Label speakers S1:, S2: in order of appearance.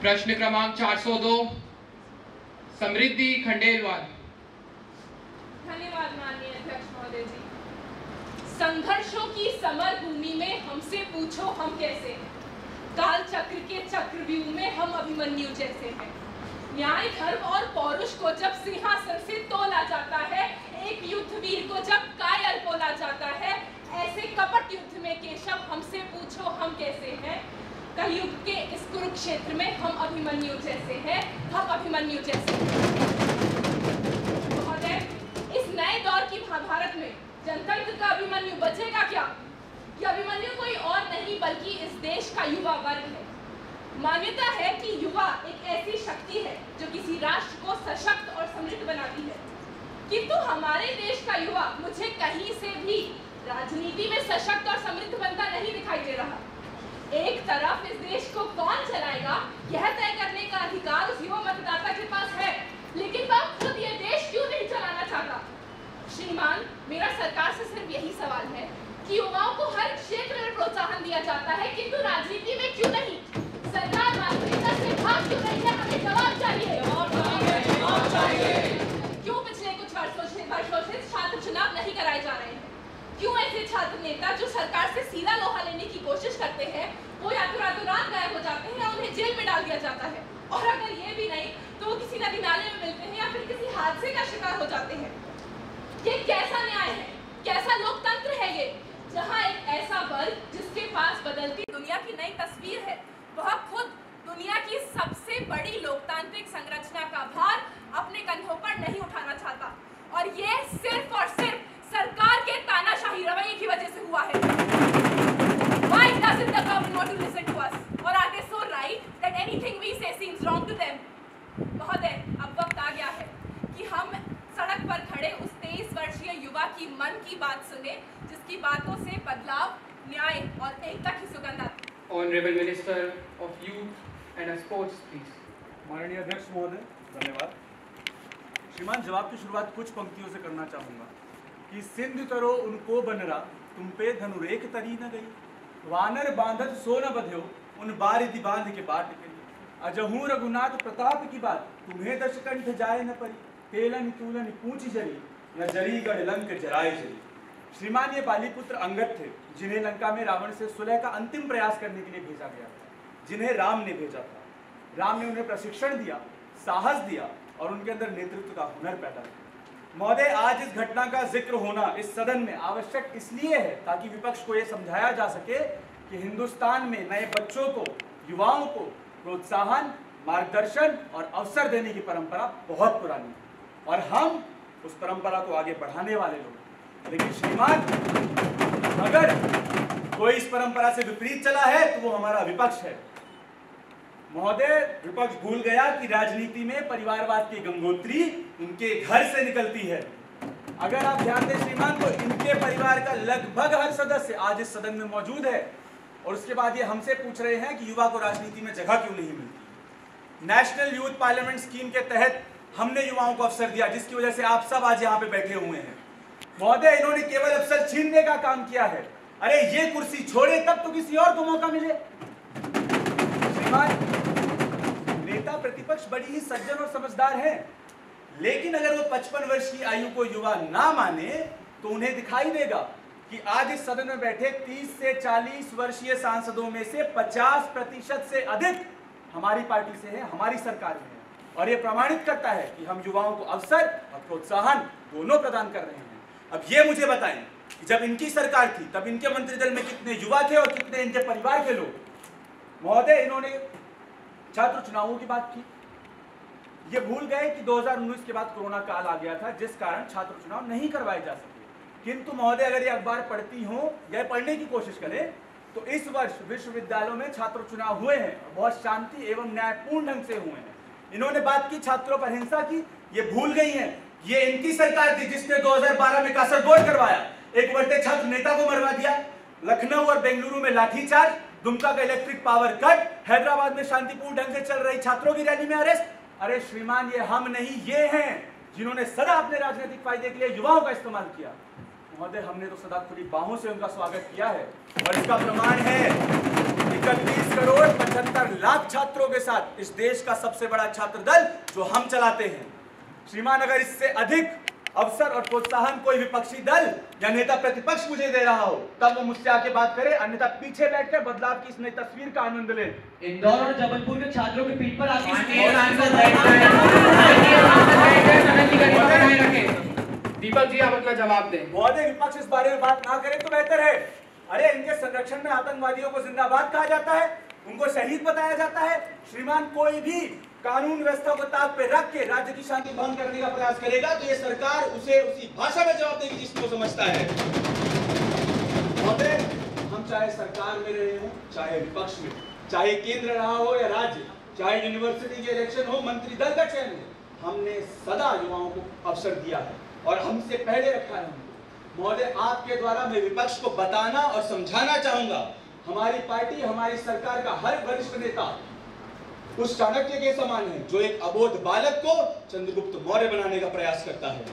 S1: प्रश्न क्रमांक 402 समृद्धि खंडेलवाल।
S2: धन्यवाद माननीय अध्यक्ष महोदय जी। संघर्षों की समर भूमि में हमसे पूछो हम कैसे हैं। काल चक्र के चक्रव्यूह में हम अभिमन्यु जैसे हैं। न्याय धर्म और पौरुष को जब सिंहासन से तोला जाता है, एक युद्धवीर को जब कायल बोला जाता है, ऐसे कपट युद्ध में केशव हमसे पूछो हम कैसे हैं। कलयुग के इस कुरुक्षेत्र में हम अभिमन्यु जैसे हैं, हम अभिमन्यु जैसे हैं। महोदय, इस नए दौर की महाभारत में जनतंत्र का अभिमन्यु बचेगा क्या? ये अभिमन्यु कोई और नहीं बल्कि इस देश का युवा वर्ग है। मान्यता है कि युवा एक ऐसी शक्ति है जो किसी राष्ट्र को सशक्त और समृद्ध बनाती है, किंतु हमारे देश का युवा मुझे कहीं से भी राजनीति में सशक्त और समृद्ध बनता नहीं दिखाई दे रहा। एक तरफ इस देश को कौन चलाएगा यह तय करने का अधिकार उस युवा मतदाता के पास है, लेकिन वह खुद ये देश क्यों नहीं चलाना चाहता? श्रीमान, मेरा सरकार से सिर्फ यही सवाल है कि युवाओं को हर क्षेत्र में प्रोत्साहन दिया जाता है, किंतु राजनीति में क्यों नहीं? सरकार वास्तविकता से भाग क्यों नहीं है? हमें जवाब चाहिए। जवाब चाहिए। क्यों पिछले कुछ वर्षों से छात्र चुनाव नहीं कराए जा रहे हैं? क्यों ऐसे छात्र नेता जो सरकार से सीधा लोहा लेने की कोशिश करते हैं, वो या तो रातों रात गायब हो जाते हैं या उन्हें जेल में डाल दिया जाता है, और अगर ये भी नहीं तो वो किसी नदी नाले में मिलते हैं या फिर किसी हादसे का शिकार हो जाते हैं। ये कैसा न्याय है? कैसा लोकतंत्र है ये, जहाँ एक ऐसा वर्ग जिसके पास बदलती दुनिया की नई तस्वीर है, वह खुद दुनिया की सबसे बड़ी लोकतांत्रिक संरचना का भार अपने कंधों पर नहीं उठाना चाहता, और ये सिर्फ और सिर्फ सरकार के तानाशाही रवैये की वजह से हुआ है। Why doesn't the government want to listen to us? Or are they so right that anything we say seems wrong to them? महोदय, अब वक्त आ गया है कि हम सड़क पर खड़े उस 23 वर्षीय युवा की मन की बात सुने, जिसकी बातों से बदलाव, न्याय और एकता की सुगंध आती है।
S1: Honorable Minister of Youth and Sports, please.
S3: माननीय अध्यक्ष महोदय, धन्यवाद। श्रीमान, जवाब की शुरुआत कुछ पंक्तियों से करना चाहूँगा कि सिंधु तरो उनको बनरा, तुम पे धनुरेक तरी न गई, वानर बांधत सो न बध्यो, उन बारिधि बांध के बाट गई, अजहू रघुनाथ प्रताप की बात, तुम्हें दशकंठ जाए न परी, तेलन तूलन पूछ जरी, न जरी गढ़ लंक जराए जरी। श्रीमान, ये बालीपुत्र अंगद थे, जिन्हें लंका में रावण से सुलह का अंतिम प्रयास करने के लिए भेजा गया था, जिन्हें राम ने भेजा था। राम ने उन्हें प्रशिक्षण दिया, साहस दिया और उनके अंदर नेतृत्व का हुनर पैदा किया। महोदय, आज इस घटना का जिक्र होना इस सदन में आवश्यक इसलिए है ताकि विपक्ष को यह समझाया जा सके कि हिंदुस्तान में नए बच्चों को, युवाओं को प्रोत्साहन, मार्गदर्शन और अवसर देने की परंपरा बहुत पुरानी है और हम उस परंपरा को आगे बढ़ाने वाले लोग हैं। लेकिन श्रीमान, अगर कोई इस परंपरा से विपरीत चला है तो वो हमारा विपक्ष है। महोदय, विपक्ष भूल गया कि राजनीति में परिवारवाद की गंगोत्री उनके घर से निकलती है। अगर आप ध्यान दें श्रीमान, तो इनके परिवार का लगभग हर सदस्य आज इस सदन में मौजूद है और उसके बाद ये हमसे पूछ रहे हैं कि युवा को राजनीति में जगह क्यों नहीं मिलती। नेशनल यूथ पार्लियामेंट स्कीम के तहत हमने युवाओं को अवसर दिया, जिसकी वजह से आप सब आज यहाँ पे बैठे हुए हैं। महोदय, इन्होंने केवल अवसर छीनने का काम किया है। अरे ये कुर्सी छोड़े तब तो किसी और को मौका मिले। श्रीमान, नेता प्रतिपक्ष बड़ी ही सज्जन और समझदार है, लेकिन अगर वो 55 वर्ष की आयु को युवा ना माने तो उन्हें दिखाई देगा कि आज इस सदन में बैठे 30 से 40 वर्षीय सांसदों में से 50% से अधिक हमारी पार्टी से है, हमारी सरकार में है, और ये प्रमाणित करता है कि हम युवाओं को अवसर और प्रोत्साहन दोनों प्रदान कर रहे हैं। अब ये मुझे बताएं कि जब इनकी सरकार थी तब इनके मंत्रिदल में कितने युवा थे और कितने इनके परिवार के लोग। महोदय, इन्होंने छात्र चुनावों की बात की। ये भूल गए कि 2019 के बाद कोरोना काल आ गया था, जिस कारण छात्र चुनाव नहीं करवाए जा सके। किंतु महोदय, अगर ये अखबार पढ़ती हो या पढ़ने की कोशिश करें तो इस वर्ष विश्वविद्यालयों में छात्र चुनाव हुए हैं, बहुत शांति एवं न्यायपूर्ण ढंग से हुए हैं। इन्होंने बात की छात्रों पर हिंसा की, ये भूल गई हैं ये इनकी सरकार थी जिसने 2012 में कासरगोड करवाया, एक बढ़ते छात्र नेता को मरवा दिया। लखनऊ और बेंगलुरु में लाठीचार्ज, दुमका का इलेक्ट्रिक पावर कट, हैदराबाद में शांतिपूर्ण ढंग से चल रही छात्रों की रैली में अरेस्ट। अरे श्रीमान, ये हम नहीं, ये हैं जिन्होंने सदा अपने राजनीतिक फायदे के लिए युवाओं का इस्तेमाल किया। महोदय, हमने तो सदा खुली बाहों से उनका स्वागत किया है और इसका प्रमाण है कि 36,75,00,000 छात्रों के साथ इस देश का सबसे बड़ा छात्र दल जो हम चलाते हैं। श्रीमान, अगर इससे अधिक अवसर और प्रोत्साहन कोई विपक्षी दल या नेता प्रतिपक्ष मुझे दे रहा हो तब वो मुझसे आके बात करे, अन्यथा पीछे बैठकर बदलाव की इस नई तस्वीर का आनंद ले।
S4: इंदौर और जबलपुर के छात्रों के पीठ पर आपकी
S1: दीपक जी, आप अपना जवाब दें।
S3: महोदय, विपक्ष इस बारे में बात ना करें तो बेहतर है। अरे, इनके संरक्षण में आतंकवादियों को जिंदाबाद कहा जाता है, उनको शहीद बताया जाता है। श्रीमान, कोई भी कानून व्यवस्था को ताक पे रख के राज्य की शांति भंग करने का प्रयास करेगा तो ये सरकार उसे उसी भाषा में जवाब देगी जिसको समझता है। महोदय, हम चाहे सरकार में रहे हो, चाहे विपक्ष में, चाहे केंद्र रहा हो या राज्य, चाहे यूनिवर्सिटी के इलेक्शन हो, मंत्री दल का चयन हो, हमने सदा युवाओं को अवसर दिया है और हमसे पहले रखा है हमको। महोदय, आपके द्वारा मैं विपक्ष को बताना और समझाना चाहूंगा, हमारी पार्टी, हमारी सरकार का हर वरिष्ठ नेता उस चाणक्य के समान है जो एक अबोध बालक को चंद्रगुप्त मौर्य बनाने का प्रयास करता है।